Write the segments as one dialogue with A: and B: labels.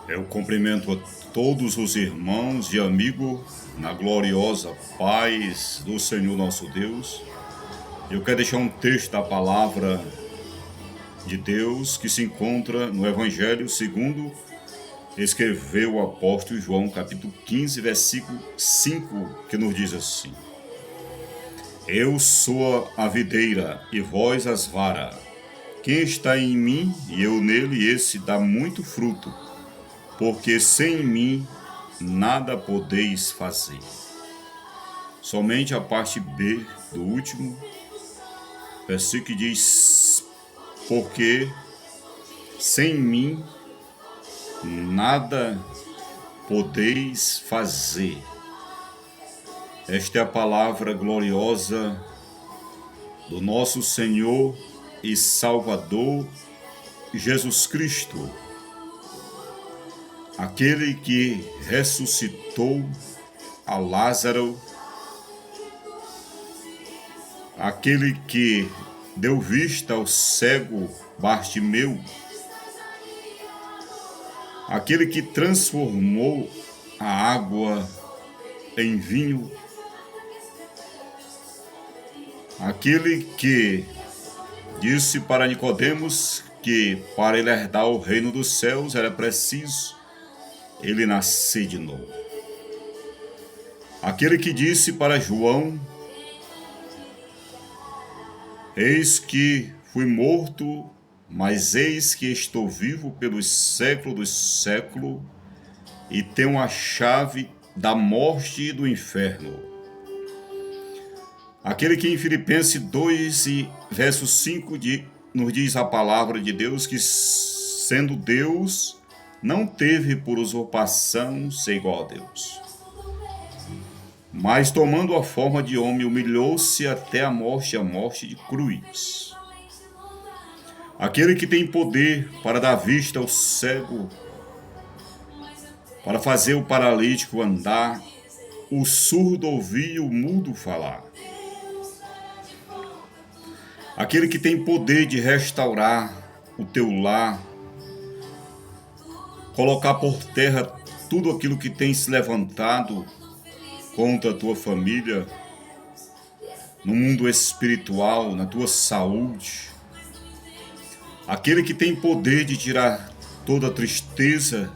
A: Eu cumprimento a todos os irmãos e amigos na gloriosa paz do Senhor nosso Deus. Eu quero deixar um texto da palavra de Deus que se encontra no Evangelho segundo escreveu o apóstolo João, capítulo 15, versículo 5, que nos diz assim: Eu sou a videira e vós as varas. Quem está em mim e eu nele, esse dá muito fruto, porque sem mim nada podeis fazer. Somente a parte B do último versículo que diz: porque sem mim nada podeis fazer. Esta é a palavra gloriosa do nosso Senhor e Salvador Jesus Cristo, aquele que ressuscitou a Lázaro, aquele que deu vista ao cego Bartimeu, aquele que transformou a água em vinho, aquele que disse para Nicodemos que para ele herdar o reino dos céus era preciso ele nascer de novo. Aquele que disse para João: Eis que fui morto, mas eis que estou vivo pelos séculos dos séculos e tenho a chave da morte e do inferno. Aquele que em Filipenses 2, verso 5, nos diz a palavra de Deus que, sendo Deus, não teve por usurpação ser igual a Deus, mas tomando a forma de homem, humilhou-se até a morte de cruz. Aquele que tem poder para dar vista ao cego, para fazer o paralítico andar, o surdo ouvir e o mudo falar. Aquele que tem poder de restaurar o teu lar, colocar por terra tudo aquilo que tem se levantado contra a tua família, no mundo espiritual, na tua saúde. Aquele que tem poder de tirar toda tristeza,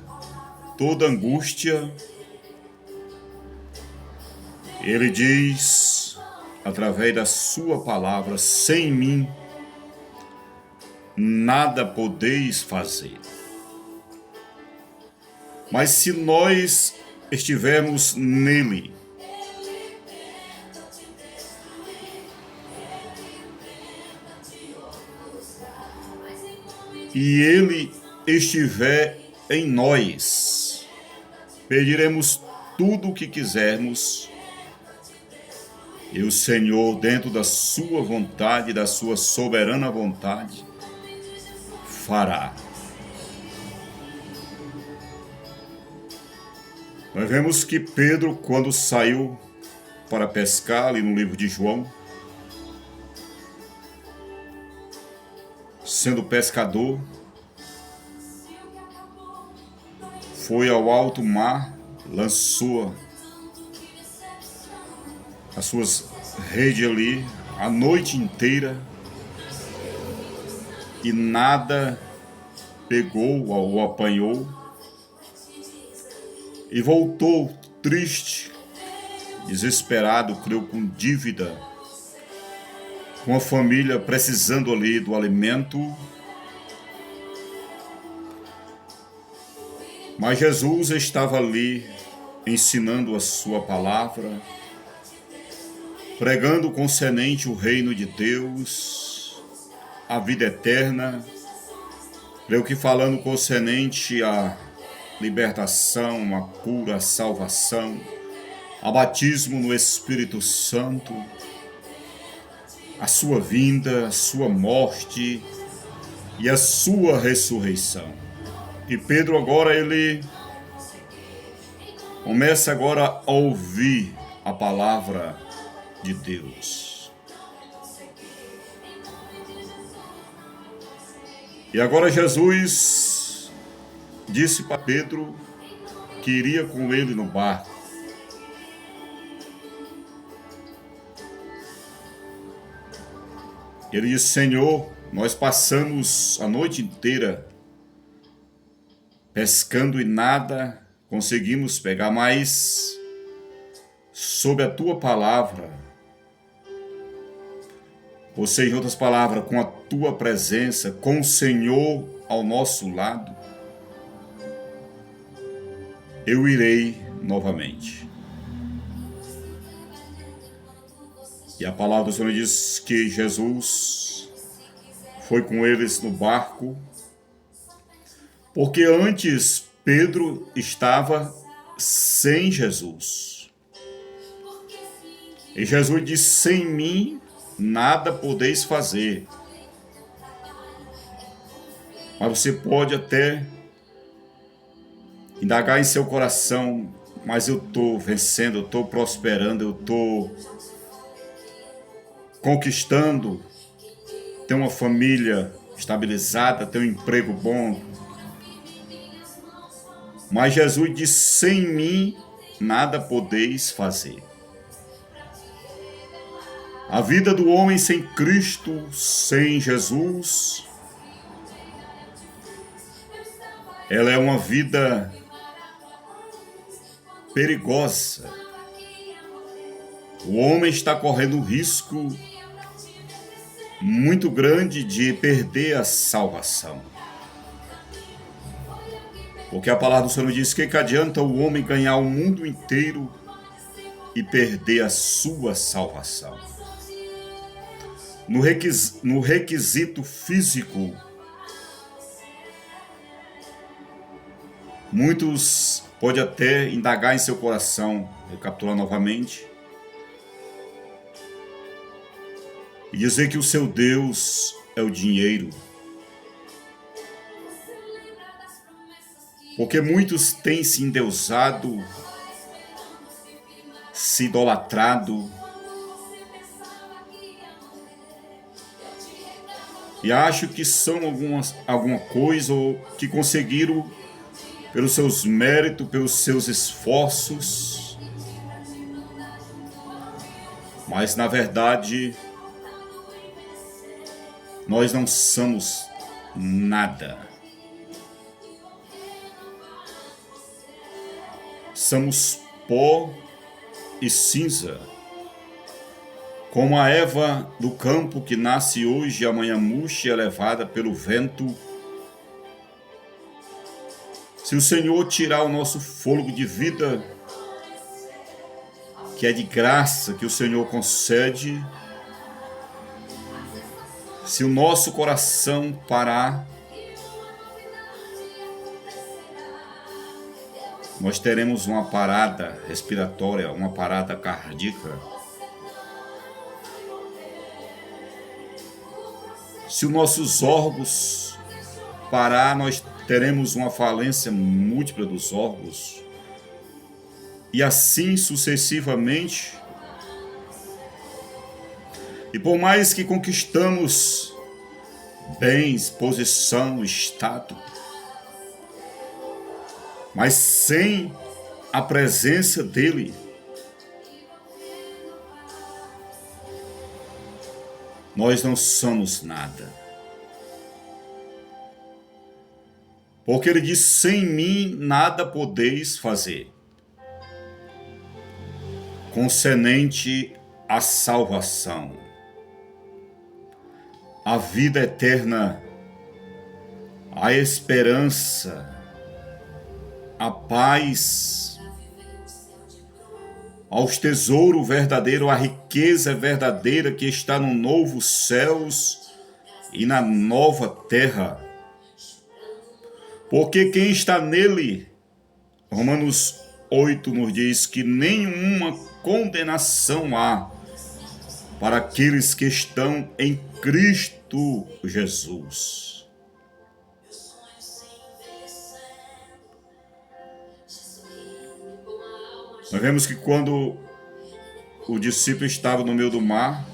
A: toda angústia. Ele diz, através da sua palavra: sem mim nada podeis fazer. Mas se nós estivermos nele, e ele estiver em nós, pediremos tudo o que quisermos, e o Senhor, dentro da sua vontade, da sua soberana vontade, fará. Nós vemos que Pedro, quando saiu para pescar, ali no livro de João, sendo pescador, foi ao alto mar, lançou as suas redes ali a noite inteira e nada pegou ou apanhou, e voltou triste, desesperado, creio, com dívida, com a família precisando ali do alimento. Mas Jesus estava ali ensinando a sua palavra, pregando concernente o reino de Deus, a vida eterna, creio que falando concernente a libertação, a cura, a salvação, a batismo no Espírito Santo, a sua vinda, a sua morte e a sua ressurreição. E Pedro agora, ele começa agora a ouvir a palavra de Deus. E agora Jesus disse para Pedro que iria com ele no barco. Ele disse: Senhor, nós passamos a noite inteira pescando e nada conseguimos pegar, mas sob a tua palavra, ou seja, em outras palavras, com a tua presença, com o Senhor ao nosso lado, eu irei novamente. E a palavra do Senhor diz que Jesus foi com eles no barco, porque antes Pedro estava sem Jesus. E Jesus disse: sem mim nada podeis fazer. Mas você pode até indagar em seu coração: mas eu estou vencendo, eu estou prosperando, eu estou conquistando, tenho uma família estabilizada, tenho um emprego bom. Mas Jesus disse: sem mim nada podeis fazer. A vida do homem sem Cristo, sem Jesus, ela é uma vida perigosa. O homem está correndo um risco muito grande de perder a salvação. Porque a palavra do Senhor diz: que adianta o homem ganhar o mundo inteiro e perder a sua salvação? No requisito físico, muitos podem até indagar em seu coração, recapitular novamente, e dizer que o seu Deus é o dinheiro. Porque muitos têm se endeusado, se idolatrado, e acham que são alguma coisa, ou que conseguiram pelos seus méritos, pelos seus esforços. Mas na verdade, nós não somos nada. Somos pó e cinza, como a erva do campo que nasce hoje e amanhã murcha e é levada pelo vento. Se o Senhor tirar o nosso fôlego de vida, que é de graça que o Senhor concede, se o nosso coração parar, nós teremos uma parada respiratória, uma parada cardíaca. Se os nossos órgãos parar, nós teremos uma falência múltipla dos órgãos. E assim sucessivamente. E por mais que conquistamos bens, posição, status, mas sem a presença dele, nós não somos nada. Porque ele diz: sem mim nada podeis fazer. Concernente à salvação, a vida eterna, a esperança, a paz, aos tesouros verdadeiros, a riqueza verdadeira que está no novo céus e na nova terra. Porque quem está nele, Romanos 8 nos diz que nenhuma condenação há para aqueles que estão em Cristo Jesus. Nós vemos que quando o discípulo estava no meio do mar,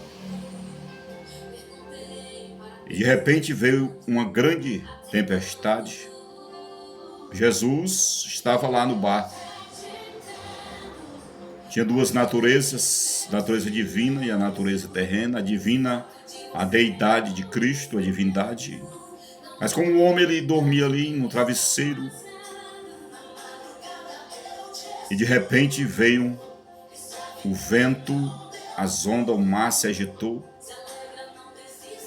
A: e de repente veio uma grande tempestade, Jesus estava lá no barco. Tinha duas naturezas, a natureza divina e a natureza terrena. A divina, a deidade de Cristo, a divindade. Mas como o homem, ele dormia ali no travesseiro, e de repente veio o vento, as ondas, o mar se agitou,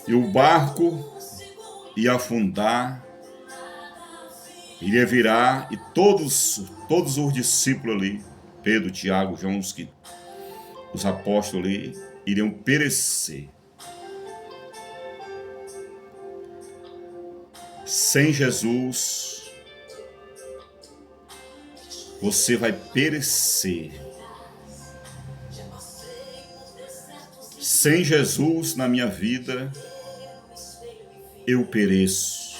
A: e o barco ia afundar, iria virar, e todos os discípulos ali, Pedro, Tiago, João, os apóstolos ali, iriam perecer. Sem Jesus, você vai perecer. Sem Jesus na minha vida, eu pereço.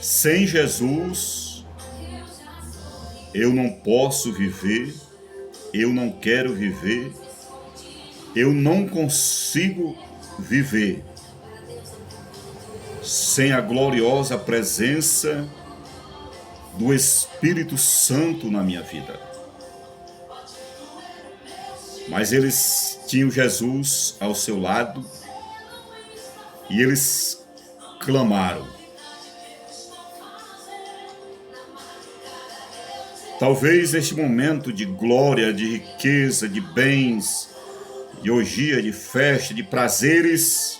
A: Sem Jesus, eu não posso viver, eu não quero viver, eu não consigo viver sem a gloriosa presença do Espírito Santo na minha vida. Mas eles tinham Jesus ao seu lado e eles clamaram. Talvez este momento de glória, de riqueza, de bens, de orgia, de festa, de prazeres,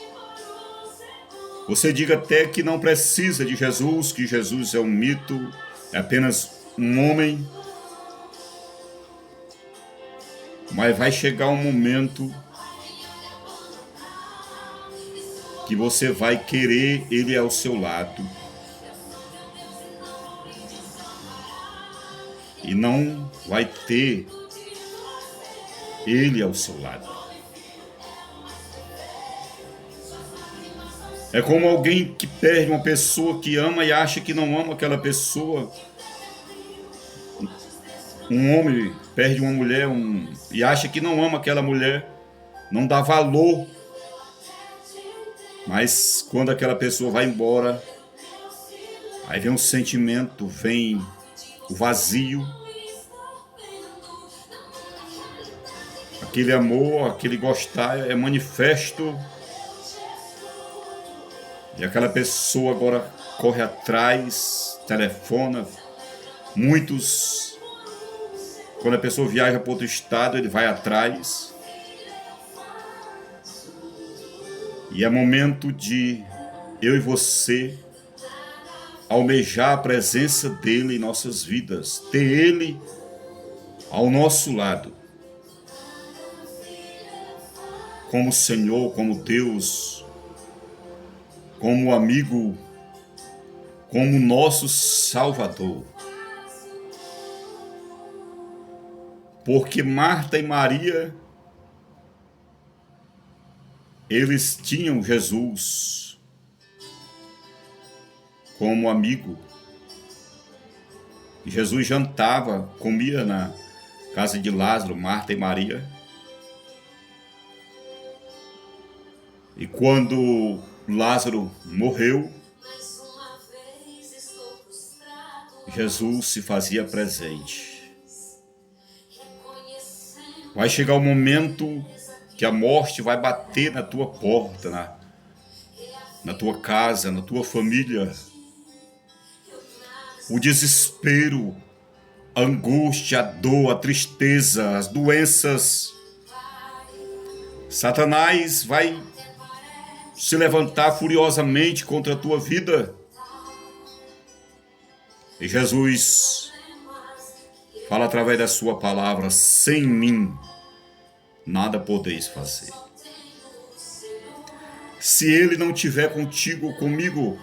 A: você diga até que não precisa de Jesus, que Jesus é um mito, é apenas um homem. Mas vai chegar um momento que você vai querer Ele ao seu lado. E não vai ter Ele ao seu lado. É como alguém que perde uma pessoa que ama e acha que não ama aquela pessoa. Um homem perde uma mulher e acha que não ama aquela mulher, não dá valor. Mas quando aquela pessoa vai embora, aí vem um sentimento, vem o vazio. Aquele amor, aquele gostar é manifesto. E aquela pessoa agora corre atrás, telefona. Muitos, quando a pessoa viaja para outro estado, ele vai atrás. E é momento de eu e você almejar a presença dele em nossas vidas, ter ele ao nosso lado, como Senhor, como Deus, como amigo, como nosso Salvador. Porque Marta e Maria, eles tinham Jesus como amigo. E Jesus jantava, comia na casa de Lázaro, Marta e Maria. E quando Lázaro morreu, Jesus se fazia presente. Vai chegar o momento que a morte vai bater na tua porta, na tua casa, na tua família. O desespero, a angústia, a dor, a tristeza, as doenças. Satanás vai se levantar furiosamente contra a tua vida. E Jesus fala através da sua palavra: sem mim nada podeis fazer. Se Ele não estiver contigo, comigo,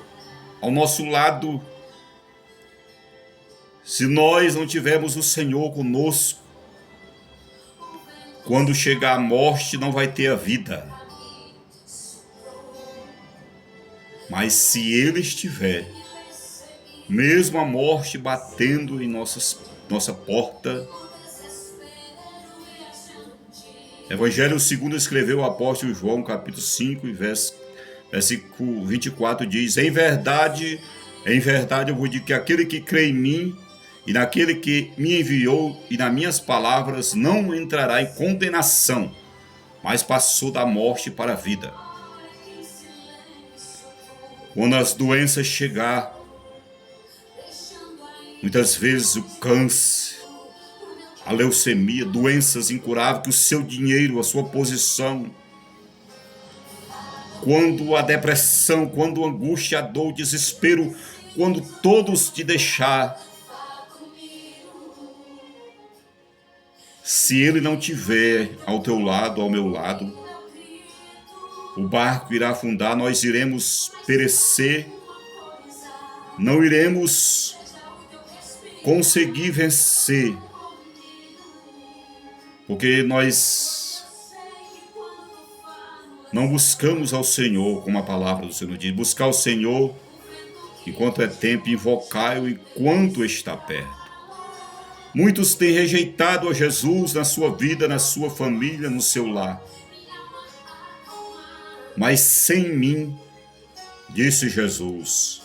A: ao nosso lado, se nós não tivermos o Senhor conosco, quando chegar a morte não vai ter a vida. Mas se Ele estiver, mesmo a morte batendo em nossa porta, Evangelho segundo escreveu o apóstolo João, capítulo 5, versículo 24, diz: em verdade Em verdade eu vos digo que aquele que crê em mim e naquele que me enviou e nas minhas palavras não entrará em condenação, mas passou da morte para a vida. Quando as doenças chegar, muitas vezes o câncer, a leucemia, doenças incuráveis, que o seu dinheiro, a sua posição, quando a depressão, quando a angústia, a dor, o desespero, quando todos te deixar, se ele não tiver ao teu lado, ao meu lado, o barco irá afundar, nós iremos perecer, não iremos conseguir vencer, porque nós não buscamos ao Senhor, como a palavra do Senhor diz, buscar o Senhor enquanto é tempo, invocai-o enquanto está perto. Muitos têm rejeitado a Jesus na sua vida, na sua família, no seu lar. Mas sem mim, disse Jesus,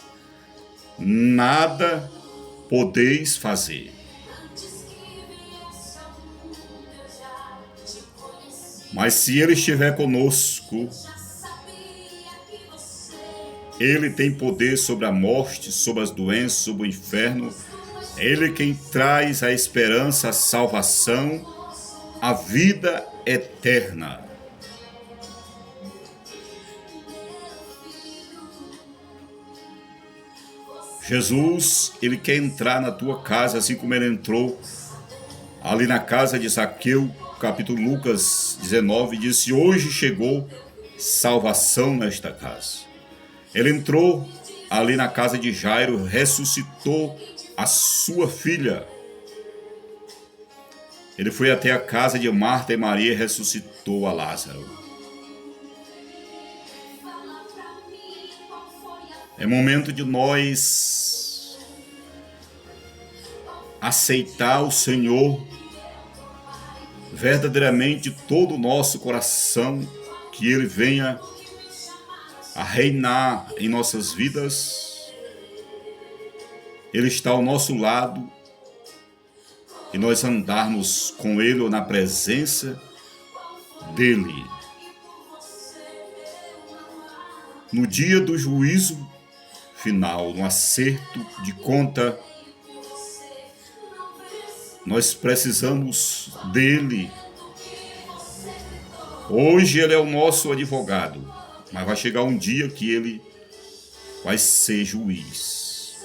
A: nada podeis fazer. Mas se Ele estiver conosco, Ele tem poder sobre a morte, sobre as doenças, sobre o inferno. Ele quem traz a esperança, a salvação, a vida eterna. Jesus, Ele quer entrar na tua casa, assim como Ele entrou ali na casa de Zaqueu, capítulo Lucas 19, disse, hoje chegou salvação nesta casa. Ele entrou ali na casa de Jairo, ressuscitou a sua filha. Ele foi até a casa de Marta e Maria e ressuscitou a Lázaro. É momento de nós aceitar o Senhor verdadeiramente todo o nosso coração, que Ele venha a reinar em nossas vidas. Ele está ao nosso lado e nós andarmos com Ele ou na presença dEle. No dia do juízo final, no acerto de conta, nós precisamos dEle. Hoje Ele é o nosso advogado, mas vai chegar um dia que Ele vai ser juiz.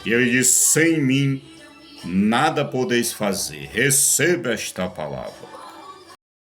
A: E Ele diz, sem mim nada podeis fazer. Receba esta palavra.